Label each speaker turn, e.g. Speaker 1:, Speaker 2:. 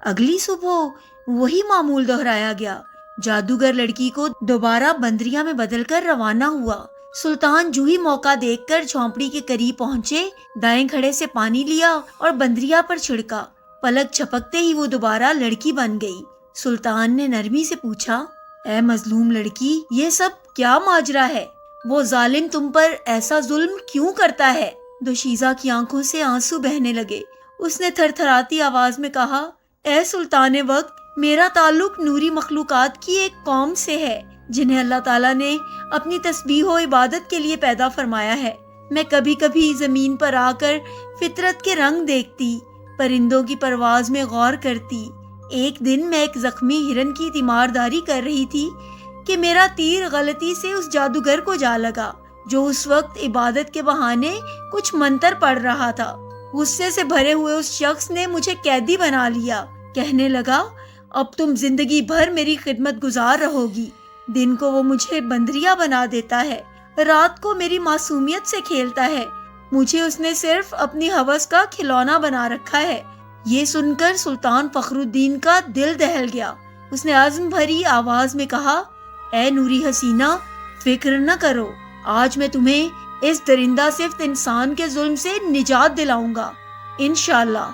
Speaker 1: اگلی صبح وہی معمول دہرایا گیا۔ جادوگر لڑکی کو دوبارہ بندریا میں بدل کر روانہ ہوا۔ سلطان جو ہی موقع دیکھ کر جھونپڑی کے قریب پہنچے، دائیں کھڑے سے پانی لیا اور بندریا پر چھڑکا۔ پلک جھپکتے ہی وہ دوبارہ لڑکی بن گئی۔ سلطان نے نرمی سے پوچھا، اے مظلوم لڑکی، یہ سب کیا ماجرا ہے؟ وہ ظالم تم پر ایسا ظلم کیوں کرتا ہے؟ دوشیزہ کی آنکھوں سے آنسو بہنے لگے۔ اس نے تھر تھراتی آواز میں کہا، اے سلطان وقت، میرا تعلق نوری مخلوقات کی ایک قوم سے ہے جنہیں اللہ تعالیٰ نے اپنی تسبیح و عبادت کے لیے پیدا فرمایا ہے۔ میں کبھی کبھی زمین پر آ کر فطرت کے رنگ دیکھتی، پرندوں کی پرواز میں غور کرتی۔ ایک دن میں ایک زخمی ہرن کی تیمارداری کر رہی تھی کہ میرا تیر غلطی سے اس جادوگر کو جا لگا جو اس وقت عبادت کے بہانے کچھ منتر پڑھ رہا تھا۔ غصے سے بھرے ہوئے اس شخص نے مجھے قیدی بنا لیا۔ کہنے لگا، اب تم زندگی بھر میری خدمت گزار رہو گی۔ دن کو وہ مجھے بندریا بنا دیتا ہے، رات کو میری معصومیت سے کھیلتا ہے۔ مجھے اس نے صرف اپنی ہوس کا کھلونا بنا رکھا ہے۔ یہ سن کر سلطان فخر الدین کا دل دہل گیا۔ اس نے عزم بھری آواز میں کہا، اے نوری حسینہ، فکر نہ کرو، آج میں تمہیں اس درندہ صفت انسان کے ظلم سے نجات دلاؤں گا، انشاءاللہ۔